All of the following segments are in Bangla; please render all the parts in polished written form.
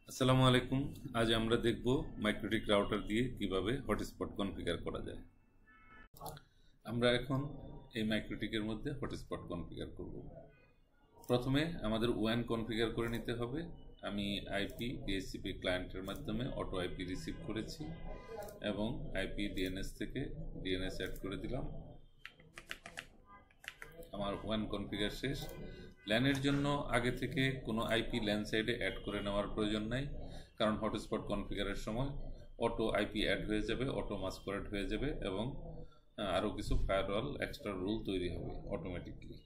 আসসালামু আলাইকুম। আজ আমরা দেখব মাইক্রোটিক রাউটার দিয়ে কিভাবে হটস্পট কনফিগার করা যায়। আমরা এখন এই মাইক্রোটিকের মধ্যে হটস্পট কনফিগার করব। প্রথমে আমাদের ওয়ান কনফিগার করে নিতে হবে। আমি আইপি ডিএসসিপি ক্লায়েন্টের মাধ্যমে অটো আইপি রিসিভ করেছি এবং আইপি ডিএনএস থেকে ডিএনএস অ্যাড করে দিলাম। আমার ওয়ান কনফিগার শেষ। ল্যানের জন্য আগে থেকে কোনো আইপি ল্যান সাইডে অ্যাড করে নেওয়ার প্রয়োজন নাই, কারণ হটস্পট কনফিগারের সময় অটো আইপি অ্যাড হয়ে যাবে, অটো মাস্করেট হয়ে যাবে এবং আরও কিছু ফায়ারওয়াল এক্সট্রা রুল তৈরি হবে অটোমেটিকলি।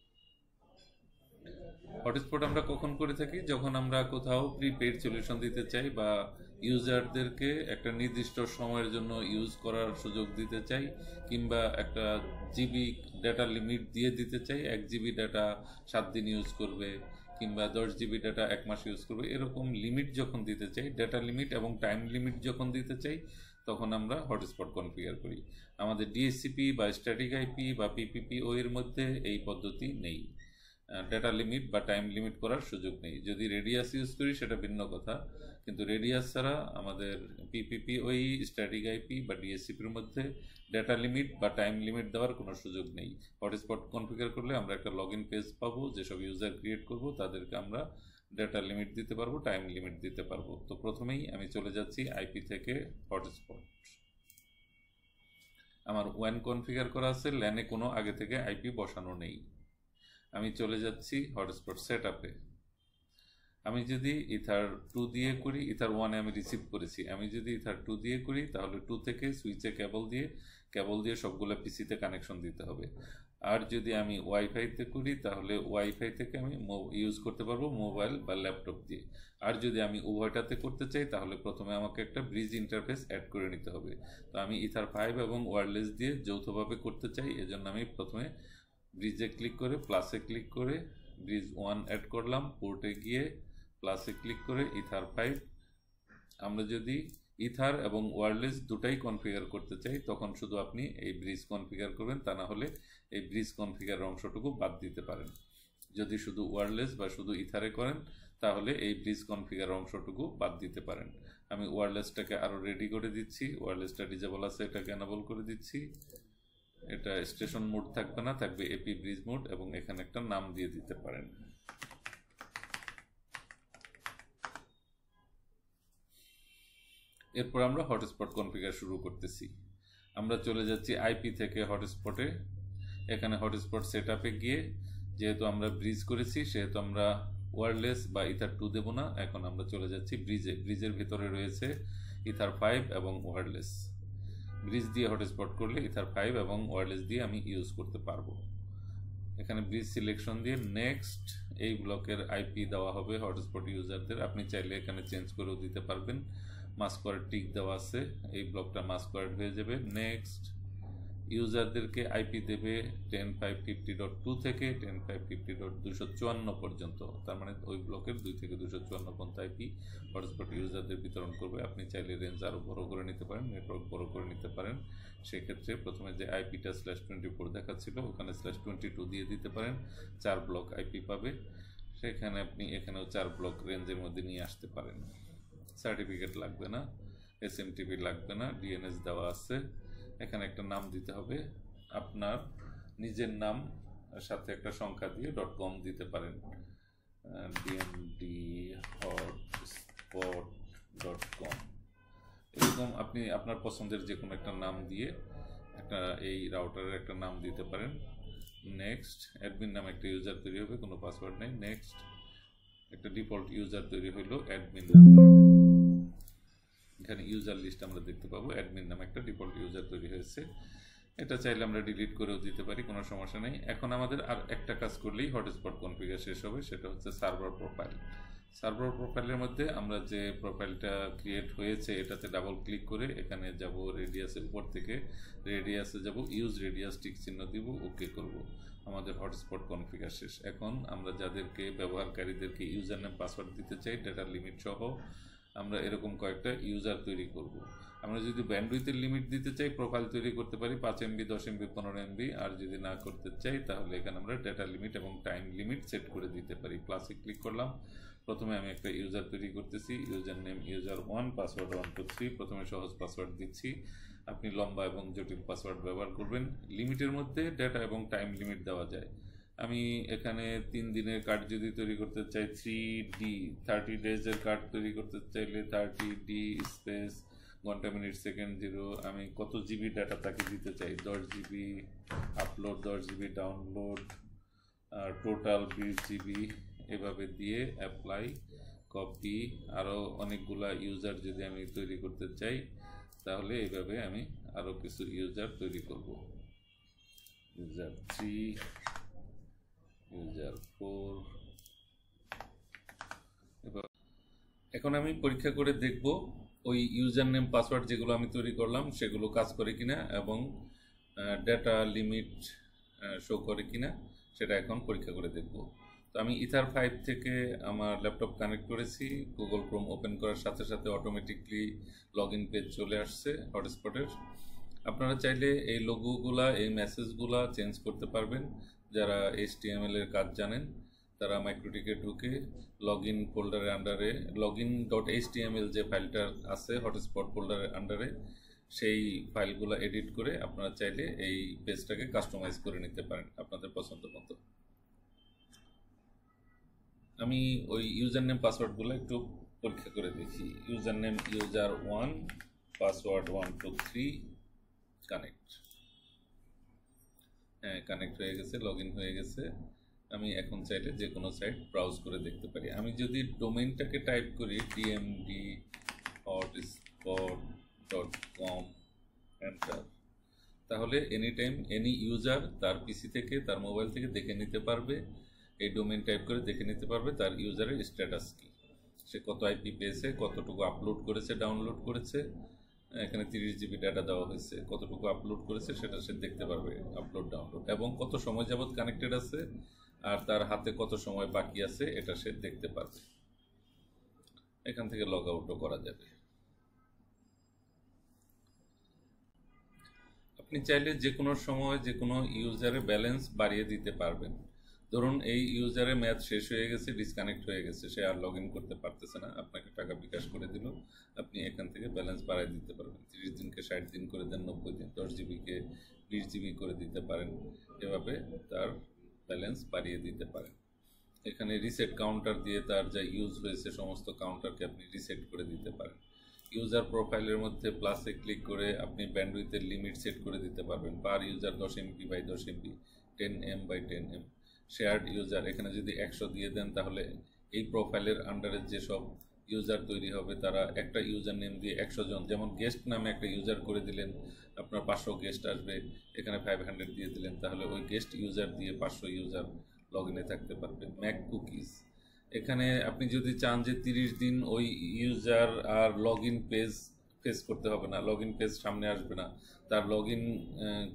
হটস্পট আমরা কখন করে থাকি? যখন আমরা কোথাও প্রিপেইড সলিউশন দিতে চাই বা ইউজারদেরকে একটা নির্দিষ্ট সময়ের জন্য ইউজ করার সুযোগ দিতে চাই, কিংবা একটা জিবি ডাটা লিমিট দিয়ে দিতে চাই। 1 জিবি ডাটা 7 দিন ইউজ করবে, কিংবা 10 জিবি ডাটা 1 মাস ইউজ করবে। এরকম লিমিট যখন দিতে চাই, ডাটা লিমিট এবং টাইম লিমিট যখন দিতে চাই, তখন আমরা হটস্পট কনফিগার করি। আমাদের ডিএসসিপি বা স্ট্যাটিক আইপি বা পিপিপিও এর মধ্যে এই পদ্ধতি নেই। ডাটা লিমিট বা টাইম লিমিট করার সুযোগ নেই। যদি রেডিয়াস ইউজ করি সেটা ভিন্ন কথা, কিন্তু রেডিয়াস ছাড়া আমাদের পিপিপি ওই স্ট্যাটিক আইপি বা ডিএসসিপির মধ্যে ডাটা লিমিট বা টাইম লিমিট দেওয়ার কোনো সুযোগ নেই। হটস্পট কনফিগার করলে আমরা একটা লগ ইন পেজ পাবো, যেসব ইউজার ক্রিয়েট করব তাদেরকে আমরা ডাটা লিমিট দিতে পারবো, টাইম লিমিট দিতে পারবো। তো প্রথমেই আমি চলে যাচ্ছি আইপি থেকে হটস্পট। আমার ওয়ান কনফিগার করা আছে, ল্যানে কোনো আগে থেকে আইপি বসানো নেই। আমি চলে যাচ্ছি হটস্পট সেট আপে। আমি যদি ইথার 2 দিয়ে করি, ইথার 1-এ আমি রিসিভ করেছি, আমি যদি ইথার 2 দিয়ে করি তাহলে 2 থেকে সুইচে কেবল দিয়ে সবগুলো পিসিতে কানেকশন দিতে হবে। আর যদি আমি ওয়াইফাইতে করি তাহলে ওয়াইফাই থেকে আমি ইউজ করতে পারবো মোবাইল বা ল্যাপটপ দিয়ে। আর যদি আমি উভয়টাতে করতে চাই তাহলে প্রথমে আমাকে একটা ব্রিজ ইন্টারফেস অ্যাড করে নিতে হবে। তো আমি ইথার 5 এবং ওয়্যারলেস দিয়ে যৌথভাবে করতে চাই, এজন্য আমি প্রথমে ব্রিজে ক্লিক করে প্লাসে ক্লিক করে ব্রিজ 1 অ্যাড করলাম। পোর্টে গিয়ে প্লাসে ক্লিক করে ইথার 5। আমরা যদি ইথার এবং ওয়্যারলেস দুটাই কনফিগার করতে চাই তখন শুধু আপনি এই ব্রিজ কনফিগার করবেন, তা না হলে এই ব্রিজ কনফিগার অংশটুকু বাদ দিতে পারেন। যদি শুধু ওয়্যারলেস বা শুধু ইথারে করেন তাহলে এই ব্রিজ কনফিগার অংশটুকু বাদ দিতে পারেন। আমি ওয়্যারলেসটাকে আরও রেডি করে দিচ্ছি। ওয়্যারলেসটা ডিজেবল আছে, এটাকে এনেবল করে দিচ্ছি। এটা স্টেশন মোড থাকবে না, থাকবে এপি ব্রিজ মোড, এবং এখানে একটা নাম দিয়ে দিতে পারেন। এরপর আমরা হটস্পট কনফিগার শুরু করতেছি। আমরা চলে যাচ্ছি আইপি থেকে হটস্পটে। এখানে হটস্পট সেট আপে গিয়ে যেহেতু আমরা ব্রিজ করেছি সেহেতু আমরা ওয়্যারলেস বা ইথার 2 দেব না। এখন আমরা চলে যাচ্ছি ব্রিজে। ব্রিজের ভিতরে রয়েছে ইথার 5 এবং ওয়্যারলেস। ব্রিজ দিয়ে হটস্পট করলে ইথার 5 এবং ওয়্যারলেস দিয়ে আমি ইউজ করতে পারবো। এখানে ব্রিজ সিলেকশন দিয়ে নেক্সট, এই ব্লকের আইপি দেওয়া হবে হটস্পট ইউজারদের। আপনি চাইলে এখানে চেঞ্জ করেও দিতে পারবেন। মাস্কওয়ার্ড টিক দেওয়া আছে, এই ব্লকটা মাস্কওয়ার্ড হয়ে যাবে। নেক্সট, ইউজারদেরকে আইপি দেবে 10.550.2 থেকে 10.550.254 পর্যন্ত। তার মানে ওই ব্লকের 2 থেকে 254 পর্যন্ত আইপি হটস্পট ইউজারদের বিতরণ করবে। আপনি চাইলে রেঞ্জ আরও বড় করে নিতে পারেন, নেটওয়ার্ক বড় করে নিতে পারেন। সেক্ষেত্রে প্রথমে যে আইপিটা /24 দেখাচ্ছিল ওখানে /22 দিয়ে দিতে পারেন। 4 ব্লক আইপি পাবে। সেখানে আপনি এখানেও 4 ব্লক রেঞ্জের মধ্যে নিয়ে আসতে পারেন। সার্টিফিকেট লাগবে না, এসএমটিপি লাগবে না, ডিএনএস দেওয়া আছে। এখানে একটা নাম দিতে হবে, আপনার নিজের নাম সাথে একটা সংখ্যা দিয়ে .com দিতে পারেন। dmdhotspot.com, এরকম আপনি আপনার পছন্দের যে কোনো একটা নাম দিয়ে একটা এই রাউটারের একটা নাম দিতে পারেন। নেক্সট, অ্যাডমিন নামে একটা ইউজার তৈরি হবে, কোনো পাসওয়ার্ড নেই। নেক্সট, একটা ডিফল্ট ইউজার তৈরি হলো অ্যাডমিন। এখানে ইউজার লিস্ট আমরা দেখতে পাবো, অ্যাডমিন নামে একটা ডিফল্ট ইউজার তৈরি হয়েছে। এটা চাইলে আমরা ডিলিট করেও দিতে পারি, কোনো সমস্যা নেই। এখন আমাদের আর একটা কাজ করলেই হটস্পট কনফিগার শেষ হবে, সেটা হচ্ছে সার্ভার প্রোফাইল। সার্ভার প্রোফাইলের মধ্যে আমরা যে প্রোফাইলটা ক্রিয়েট হয়েছে এটাতে ডাবল ক্লিক করে এখানে যাব রেডিয়াসের উপর থেকে, রেডিয়াসে যাব, ইউজ রেডিয়াস টিক চিহ্ন দিব, ওকে করব। আমাদের হটস্পট কনফিগার শেষ। এখন আমরা যাদেরকে ব্যবহারকারীদেরকে ইউজার নেম পাসওয়ার্ড দিতে চাই ডাটা লিমিট সহ, আমরা এরকম কয়েকটা ইউজার তৈরি করব। আমরা যদি ব্যান্ডউইথের লিমিট দিতে চাই প্রোফাইল তৈরি করতে পারি 5 MB, 10 MB, 15 MB। আর যদি না করতে চাই তাহলে এখানে আমরা ডাটা লিমিট এবং টাইম লিমিট সেট করে দিতে পারি। প্লাসে ক্লিক করলাম, প্রথমে আমি একটা ইউজার তৈরি করতেছি, ইউজার নেম user1, পাসওয়ার্ড 123। প্রথমে সহজ পাসওয়ার্ড দিচ্ছি, আপনি লম্বা এবং জটিল পাসওয়ার্ড ব্যবহার করবেন। লিমিটের মধ্যে ডেটা এবং টাইম লিমিট দেওয়া যায়। আমি এখানে 3 দিনের কার্ড যদি তৈরি করতে চাই, 3D 30 ডেজের কার্ড তৈরি করতে চাইলে 30D স্পেস ঘন্টা মিনিট সেকেন্ড 0, আমি কত জিবি ডাটা তাকে দিতে চাই, 10 GB upload, 10 GB download, total 20 GB, এভাবে দিয়ে অ্যাপ্লাই, কপি। আরও অনেকগুলা ইউজার যদি আমি তৈরি করতে চাই তাহলে এইভাবে আমি আরও কিছু ইউজার তৈরি করব, ইউজার 3, ইউজার 4। এখন আমি পরীক্ষা করে দেখব ওই ইউজার নেম পাসওয়ার্ড যেগুলো আমি তৈরি করলাম সেগুলো কাজ করে কিনা এবং ডেটা লিমিট শো করে কিনা, সেটা এখন পরীক্ষা করে দেখব। তো আমি ইথার 5 থেকে আমার ল্যাপটপ কানেক্ট করেছি। গুগল ক্রোম ওপেন করার সাথে সাথে অটোমেটিকলি লগ ইন পেজ চলে আসছে হটস্পটের। আপনারা চাইলে এই লোগোগুলা, এই মেসেজগুলা চেঞ্জ করতে পারবেন। যারা HTML এর কাজ জানেন তারা মাইক্রোটিকে ঢুকে লগ ইন ফোল্ডারের আন্ডারে, login.html যে ফাইলটা আছে হটস্পট ফোল্ডারের আন্ডারে, সেই ফাইলগুলো এডিট করে আপনারা চাইলে এই পেজটাকে কাস্টমাইজ করে নিতে পারেন আপনাদের পছন্দ মতো। আমি ওই ইউজার নেম পাসওয়ার্ডগুলো একটু পরীক্ষা করে দেখি। User name user1, password 123, connect. হ্যাঁ, কানেক্ট হয়ে গেছে, লগ ইন হয়ে গেছে। আমি এখন চাইলে যে কোনো সাইট ব্রাউজ করে দেখতে পারি। আমি যদি ডোমেইনটাকে টাইপ করি dmd.hotspot.com, এন্টার, তাহলে এনি টাইম এনি ইউজার তার পিসি থেকে, তার মোবাইল থেকে দেখে নিতে পারবে, এই ডোমেইন টাইপ করে দেখে নিতে পারবে তার ইউজারের স্ট্যাটাস কি, সে কত আইপি পেয়েছে, কতটুকু আপলোড করেছে, ডাউনলোড করেছে। এখানে 30 জিবি ডাটা দেওয়া হয়েছে, কতটুকু আপলোড করেছে সেটা সে দেখতে পারবে, আপলোড ডাউনলোড, এবং কত সময় যাবত কানেক্টেড আছে আর তার হাতে কত সময় বাকি আছে এটা সে দেখতে পারবে। এখান থেকে লগ আউটও করা যাবে। আপনি চাইলে যে কোনো সময় যে কোনো ইউজারের ব্যালেন্স বাড়িয়ে দিতে পারবেন। ধরুন এই ইউজারের ম্যাচ শেষ হয়ে গেছে, ডিসকানেক্ট হয়ে গেছে, সে আর লগ ইন করতে পারতেছে না, আপনাকে টাকা বিকাশ করে দিল, আপনি এখান থেকে ব্যালেন্স বাড়িয়ে দিতে পারবেন। 30 দিনকে 60 দিন করে দেন, 90 দিন, 10 জিবিকে 20 জিবি করে দিতে পারেন, এভাবে তার ব্যালেন্স বাড়িয়ে দিতে পারেন। এখানে রিসেট কাউন্টার দিয়ে তার যা ইউজ হয়েছে সমস্ত কাউন্টারকে আপনি রিসেট করে দিতে পারেন। ইউজার প্রোফাইলের মধ্যে প্লাসে ক্লিক করে আপনি ব্যান্ডউইথের লিমিট সেট করে দিতে পারবেন, per user 10 MB by 10 MB, 10 M by 10 M। Shared user এখানে যদি 100 দিয়ে দেন তাহলে এই প্রোফাইলের আন্ডারে যেসব ইউজার তৈরি হবে তারা একটা ইউজার নেম দিয়ে 100 জন, যেমন গেস্ট নামে একটা ইউজার করে দিলেন, আপনার 500 গেস্ট আসবে, এখানে 500 দিয়ে দিলেন, তাহলে ওই গেস্ট ইউজার দিয়ে 500 ইউজার লগ ইনে থাকতে পারবে। ম্যাক কুকিজ, এখানে আপনি যদি চান যে 30 দিন ওই ইউজার আর লগ ইন পেজ ফেস করতে হবে না, লগ ইন পেজ সামনে আসবে না, তার লগ ইন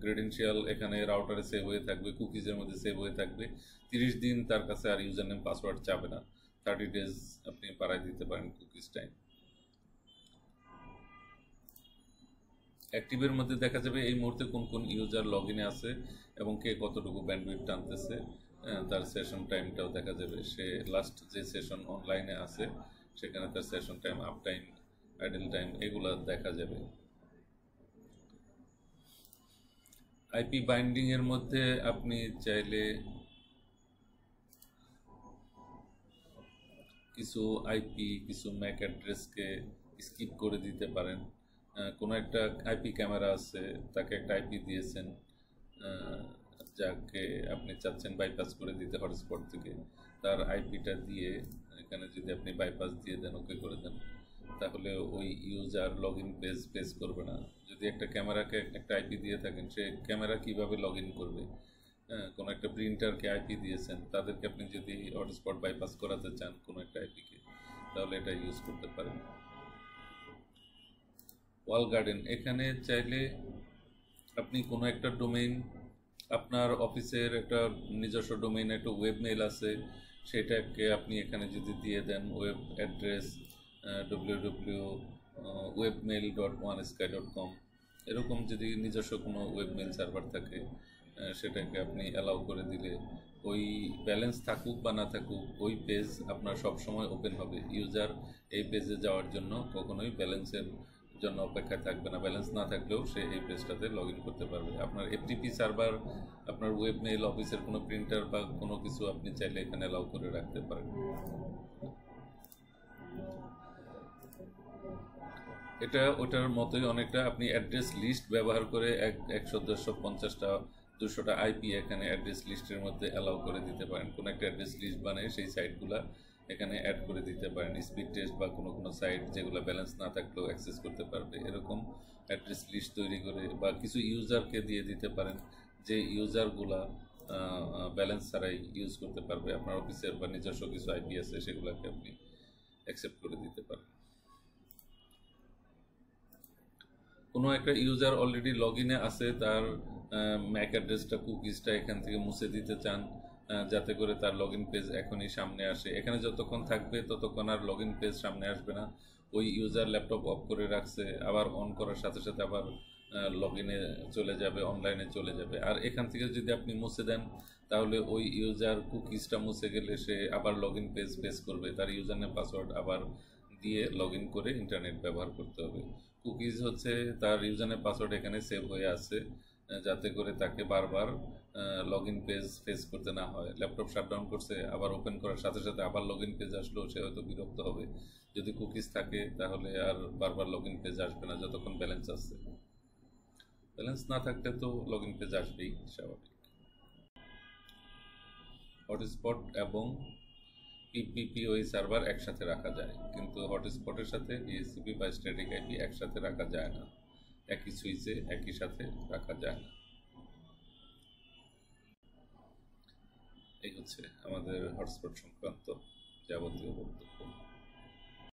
ক্রেডেনশিয়াল এখানে রাউটারে সেভ হয়ে থাকবে, কুকিজের মধ্যে সেভ হয়ে থাকবে, 30 দিন তার কাছে আর ইউজার নেম পাসওয়ার্ড চাবে না, 30 ডেজ আপনি বাড়াই দিতে পারেন কুকিজ টাইম। অ্যাক্টিভের মধ্যে দেখা যাবে এই মুহূর্তে কোন কোন ইউজার লগ ইনে আছে এবং কে কতটুকু ব্যান্ডউইথ টানতেছে, তার সেশন টাইমটাও দেখা যাবে, সে লাস্ট যে সেশন অনলাইনে আছে সেখানে তার session time, up time, idol time, এগুলো দেখা যাবে। আইপি বাইন্ডিং এর মধ্যে আপনি চাইলে কিছু আইপি, কিছু ম্যাক অ্যাড্রেসকে স্কিপ করে দিতে পারেন। কোনো একটা আইপি ক্যামেরা আছে, তাকে একটা আইপি দিয়েছেন যাকে আপনি চাচ্ছেন বাইপাস করে দিতে হটস্পট থেকে, তার আইপিটা দিয়ে এখানে যদি আপনি বাইপাস দিয়ে দেন, ওকে করে দেন, তাহলে ওই user log in page face করবে না। যদি একটা ক্যামেরাকে একটা আইপি দিয়ে থাকেন, সে ক্যামেরা কিভাবে লগ ইন করবে, কোনো একটা প্রিন্টারকে আইপি দিয়েছেন, তাদেরকে আপনি যদি হটস্পট বাইপাস করাতে চান কোনো একটা আইপিকে, তাহলে এটা ইউজ করতে পারেন। ওয়াল গার্ডেন, এখানে চাইলে আপনি কোনো একটা ডোমেইন, আপনার অফিসের একটা নিজস্ব ডোমেইন, একটা ওয়েব মেইল আছে, সেটাকে আপনি এখানে যদি দিয়ে দেন, ওয়েব অ্যাড্রেস www.webmail.onesky.com, এরকম যদি নিজস্ব কোনো ওয়েব মেইল সার্ভার থাকে সেটাকে আপনি অ্যালাউ করে দিলে ওই ব্যালেন্স থাকুক বা না থাকুক ওই পেজ আপনার সবসময় ওপেন হবে। ইউজার এই পেজে যাওয়ার জন্য কখনোই ব্যালেন্সের জন্য অপেক্ষায় থাকবে না, ব্যালেন্স না থাকলেও সে এই পেজটাতে লগ ইন করতে পারবে। আপনার এফটিপি সার্ভার, আপনার ওয়েব মেইল, অফিসের কোনো প্রিন্টার বা কোনো কিছু আপনি চাইলে এখানে অ্যালাউ করে রাখতে পারেন। এটা ওটার মতোই অনেকটা, আপনি অ্যাড্রেস লিস্ট ব্যবহার করে 100, 150, 50টা 200টা আইপি এখানে অ্যাড্রেস লিস্টের মধ্যে অ্যালাউ করে দিতে পারেন। কোনো একটা অ্যাড্রেস লিস্ট বানিয়ে সেই সাইটগুলো এখানে অ্যাড করে দিতে পারেন। স্পিড টেস্ট বা কোনো কোনো সাইট যেগুলো ব্যালেন্স না থাকলেও অ্যাক্সেস করতে পারবে, এরকম অ্যাড্রেস লিস্ট তৈরি করে বা কিছু ইউজারকে দিয়ে দিতে পারেন যে ইউজারগুলা ব্যালেন্স ছাড়াই ইউজ করতে পারবে। আপনার অফিসের বা নিজস্ব কিছু আইপি আছে সেগুলোকে আপনি অ্যাকসেপ্ট করে দিতে পারেন। কোনো একটা ইউজার অলরেডি লগ ইনে আছে, তার ম্যাক অ্যাড্রেসটা, কুকিজটা এখান থেকে মুছে দিতে চান যাতে করে তার লগ ইন পেজ এখনই সামনে আসে। এখানে যতক্ষণ থাকবে ততক্ষণ আর লগ ইন পেজ সামনে আসবে না। ওই ইউজার ল্যাপটপ অফ করে রাখছে, আবার অন করার সাথে সাথে আবার লগ ইনে চলে যাবে, অনলাইনে চলে যাবে। আর এখান থেকে যদি আপনি মুছে দেন তাহলে ওই ইউজার কুকিজটা মুছে গেলে সে আবার লগ ইন পেজ ফেস করবে, তার ইউজার নেম পাসওয়ার্ড আবার দিয়ে লগ ইন করে ইন্টারনেট ব্যবহার করতে হবে। কুকিজ হচ্ছে তার ইউজারনেম পাসওয়ার্ড এখানে সেভ হয়ে আছে যাতে করে তাকে বারবার লগ ইন পেজ ফেস করতে না হয়। ল্যাপটপ শাটডাউন করছে, আবার ওপেন করার সাথে সাথে আবার লগ ইন পেজ আসলো, সে হয়তো বিরক্ত হবে। যদি কুকিজ থাকে তাহলে আর বারবার লগ ইন পেজ আসবে না যতক্ষণ ব্যালেন্স আছে। ব্যালেন্স না থাকলে তো লগ ইন পেজ আসবেই স্বাভাবিক। হটস্পট এবং পিপিপিওই সার্ভার একসাথে রাখা যায়, কিন্তু হটস্পটের সাথে ডিএসসিপি বা স্ট্যাটিক আইপি একসাথে রাখা যায় না, একই সুইচে একই সাথে রাখা যায় না। এই হচ্ছে আমাদের হটস্পট সংক্রান্ত যাবতীয় বক্তব্য।